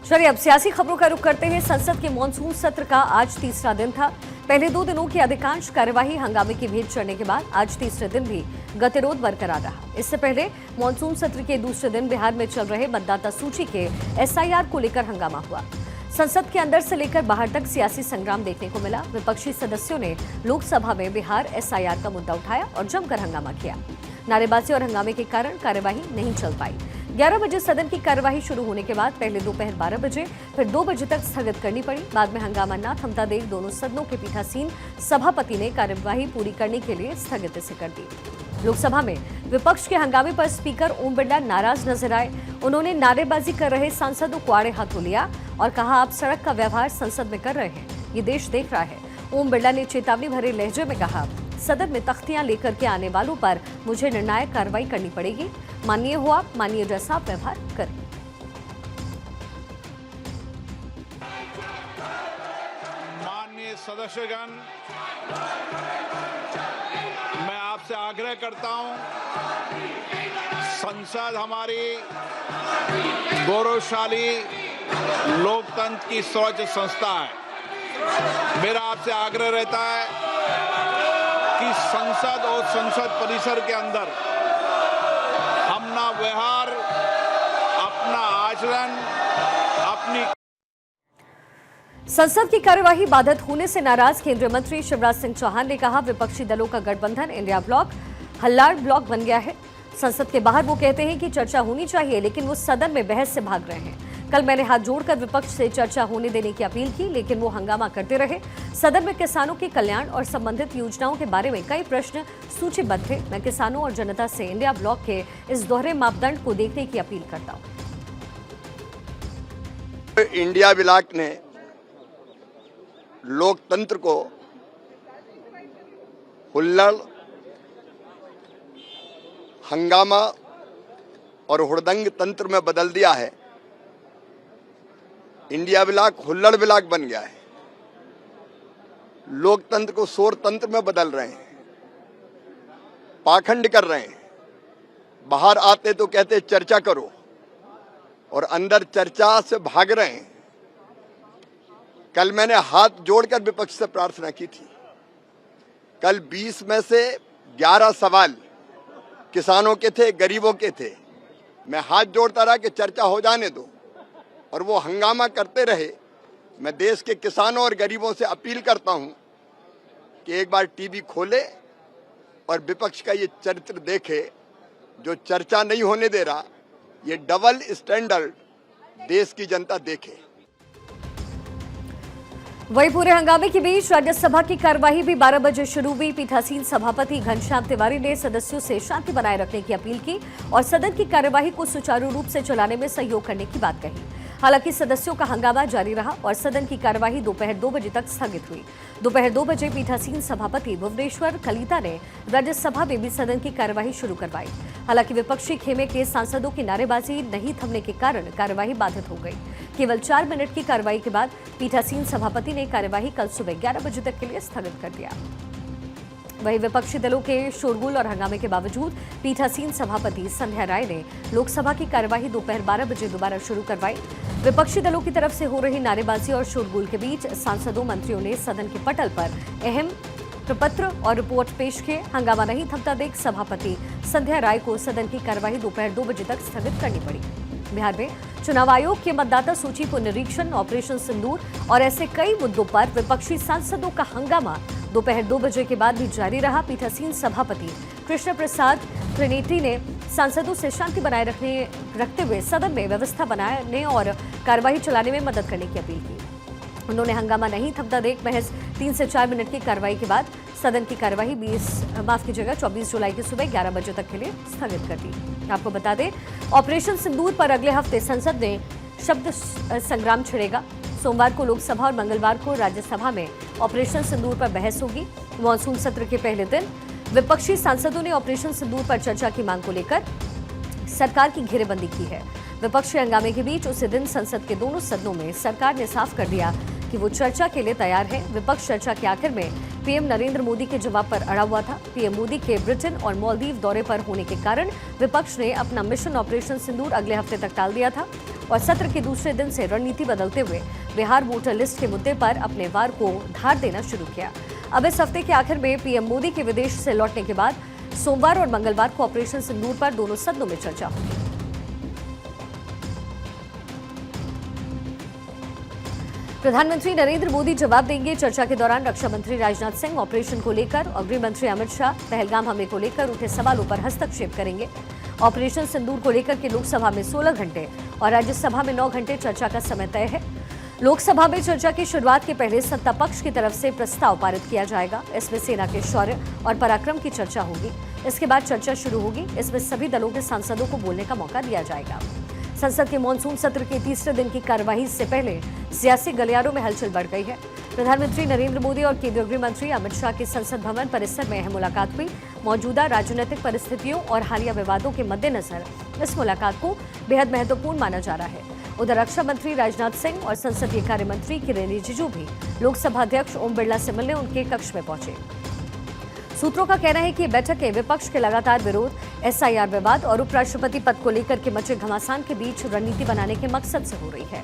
चलिए अब सियासी खबरों का रुख करते हैं। संसद के मॉनसून सत्र का आज तीसरा दिन था। पहले 2 दिनों की अधिकांश कार्यवाही हंगामे की भेंट चढ़ने के बाद आज तीसरे दिन भी गतिरोध बरकरार रहा। इससे पहले मॉनसून सत्र के दूसरे दिन बिहार में चल रहे मतदाता सूची के एसआईआर को लेकर हंगामा हुआ। संसद के अंदर से लेकर बाहर तक सियासी संग्राम देखने को मिला। विपक्षी सदस्यों ने लोकसभा में बिहार एसआईआर का मुद्दा उठाया और जमकर हंगामा किया। नारेबाजी और हंगामे के कारण कार्यवाही नहीं चल पाई। 11 बजे सदन की कार्यवाही शुरू होने के बाद पहले दोपहर 12 बजे फिर 2 बजे तक स्थगित करनी पड़ी। बाद में हंगामा न थमता देख दोनों सदनों के पीठासीन सभापति ने कार्यवाही पूरी करने के लिए स्थगित इसे कर दी। लोकसभा में विपक्ष के हंगामे पर स्पीकर ओम बिरला नाराज नजर आए। उन्होंने नारेबाजी कर रहे सांसदों को आड़े हाथों लिया और कहा, आप सड़क का व्यवहार संसद में कर रहे हैं, ये देश देख रहा है। ओम बिरला ने चेतावनी भरे लहजे में कहा, सदन में तख्तियां लेकर के आने वालों पर मुझे निर्णायक कार्रवाई करनी पड़ेगी। माननीय हो आप, माननीय जैसा आप व्यवहार करें। माननीय सदस्यगण, मैं आपसे आग्रह करता हूं, संसद हमारी गौरवशाली लोकतंत्र की सर्वोच्च संस्था है। मेरा आपसे आग्रह रहता है कि संसद और संसद परिसर के अंदर अपना व्यवहार, अपना आचरण, अपनी संसद की कार्यवाही बाधित होने से नाराज केंद्रीय मंत्री शिवराज सिंह चौहान ने कहा, विपक्षी दलों का गठबंधन इंडिया ब्लॉक हल्लार ब्लॉक बन गया है। संसद के बाहर वो कहते हैं कि चर्चा होनी चाहिए, लेकिन वो सदन में बहस से भाग रहे हैं। कल मैंने हाथ जोड़कर विपक्ष से चर्चा होने देने की अपील की, लेकिन वो हंगामा करते रहे। सदन में किसानों के कल्याण और संबंधित योजनाओं के बारे में कई प्रश्न सूचीबद्ध थे। मैं किसानों और जनता से इंडिया ब्लॉक के इस दोहरे मापदंड को देखने की अपील करता हूं। इंडिया ब्लॉक ने लोकतंत्र को हुल्लड़, हंगामा और हुड़दंग तंत्र में बदल दिया है। इंडिया ब्लॉक हुल्लड़ ब्लॉक बन गया है। लोकतंत्र को शोर तंत्र में बदल रहे हैं, पाखंड कर रहे हैं। बाहर आते तो कहते चर्चा करो और अंदर चर्चा से भाग रहे हैं। कल मैंने हाथ जोड़कर विपक्ष से प्रार्थना की थी। कल 20 में से 11 सवाल किसानों के थे, गरीबों के थे। मैं हाथ जोड़ता रहा कि चर्चा हो जाने दो, और वो हंगामा करते रहे। मैं देश के किसानों और गरीबों से अपील करता हूं कि एक बार टीवी खोले और विपक्ष का ये चरित्र देखे, जो चर्चा नहीं होने दे रहा। ये डबल स्टैंडर्ड देश की जनता देखे। वही पूरे हंगामे के बीच राज्यसभा की कार्यवाही भी 12 बजे शुरू हुई। पीठासीन सभापति घनश्याम तिवारी ने सदस्यों से शांति बनाए रखने की अपील की और सदन की कार्यवाही को सुचारू रूप से चलाने में सहयोग करने की बात कही। हालांकि सदस्यों का हंगामा जारी रहा और सदन की कार्यवाही दोपहर 2 बजे तक स्थगित हुई। दोपहर 2 बजे पीठासीन सभापति भुवनेश्वर कलिता ने राज्यसभा में भी सदन की कार्यवाही शुरू करवाई। हालांकि विपक्षी खेमे के सांसदों की नारेबाजी नहीं थमने के कारण कार्यवाही बाधित हो गई। केवल 4 मिनट की कार्यवाही के बाद पीठासीन सभापति ने कार्यवाही कल सुबह 11 बजे तक के लिए स्थगित कर दिया। वहीं विपक्षी दलों के शोरगुल और हंगामे के बावजूद पीठासीन सभापति संध्या राय ने लोकसभा की कार्यवाही दोपहर 12 बजे दोबारा शुरू करवाई। विपक्षी दलों की तरफ से हो रही नारेबाजी और शोरगुल के बीच सांसदों, मंत्रियों ने सदन के पटल पर अहम प्रपत्र और रिपोर्ट पेश किए। हंगामा नहीं थमता देख सभापति संध्या राय को सदन की कार्यवाही दोपहर 2 बजे तक स्थगित करनी पड़ी। बिहार में चुनाव आयोग के मतदाता सूची पुनरीक्षण, ऑपरेशन सिंदूर और ऐसे कई मुद्दों पर विपक्षी सांसदों का हंगामा दोपहर 2 बजे के बाद भी जारी रहा। पीठासीन सभापति कृष्ण प्रसाद त्रिनेत्री ने सांसदों से शांति बनाए रखते हुए सदन में व्यवस्था बनाने और कार्यवाही चलाने में मदद करने की अपील की। उन्होंने हंगामा नहीं थमता देख महज 3 से 4 मिनट की कार्रवाई के बाद सदन की कार्यवाही 24 जुलाई की सुबह 11 बजे तक के लिए स्थगित कर दी। आपको बता दें, ऑपरेशन सिंदूर पर अगले हफ्ते संसद में शब्द संग्राम छिड़ेगा। सोमवार को लोकसभा और मंगलवार को राज्यसभा में ऑपरेशन सिंदूर पर बहस होगी। मॉनसून सत्र के पहले दिन विपक्षी सांसदों ने ऑपरेशन सिंदूर पर चर्चा की मांग को लेकर सरकार की घेरेबंदी की है। विपक्षी हंगामे के बीच उसी दिन संसद के दोनों सदनों में सरकार ने साफ कर दिया कि वो चर्चा के लिए तैयार है। विपक्ष चर्चा के आखिर में पीएम नरेंद्र मोदी के जवाब पर अड़ा हुआ था। पीएम मोदी के ब्रिटेन और मालदीव दौरे पर होने के कारण विपक्ष ने अपना मिशन ऑपरेशन सिंदूर अगले हफ्ते तक टाल दिया था। और सत्र के दूसरे दिन से रणनीति बदलते हुए बिहार वोटर लिस्ट के मुद्दे पर अपने वार को धार देना शुरू किया। अब इस हफ्ते के आखिर में पीएम मोदी के विदेश से लौटने के बाद सोमवार और मंगलवार को ऑपरेशन सिंदूर पर दोनों सदनों में चर्चा होगी। प्रधानमंत्री नरेंद्र मोदी जवाब देंगे। चर्चा के दौरान रक्षा मंत्री राजनाथ सिंह ऑपरेशन को लेकर और गृह मंत्री अमित शाह पहलगाम हमले को लेकर उठे सवालों पर हस्तक्षेप करेंगे। ऑपरेशन सिंदूर को लेकर के लोकसभा में 16 घंटे और राज्यसभा में 9 घंटे चर्चा का समय तय है। लोकसभा में चर्चा की शुरुआत के पहले सत्ता पक्ष की तरफ से प्रस्ताव पारित किया जाएगा। इसमें सेना के शौर्य और पराक्रम की चर्चा होगी। इसके बाद चर्चा शुरू होगी। इसमें सभी दलों के सांसदों को बोलने का मौका दिया जाएगा। संसद के मॉनसून सत्र के तीसरे दिन की कार्यवाही से पहले सियासी गलियारों में हलचल बढ़ गई है। प्रधानमंत्री नरेंद्र मोदी और केंद्रीय गृह मंत्री अमित शाह की संसद भवन परिसर में अहम मुलाकात हुई। मौजूदा राजनीतिक परिस्थितियों और हालिया विवादों के मद्देनजर इस मुलाकात को बेहद महत्वपूर्ण माना जा रहा है। उधर रक्षा मंत्री राजनाथ सिंह और संसदीय कार्य मंत्री किरेन रिजिजू भी लोकसभा अध्यक्ष ओम बिरला से मिलने उनके कक्ष में पहुंचे। सूत्रों का कहना है कि बैठकें विपक्ष के लगातार विरोध, एसआईआर विवाद और उपराष्ट्रपति पद को लेकर के मचे घमासान के बीच रणनीति बनाने के मकसद से हो रही है।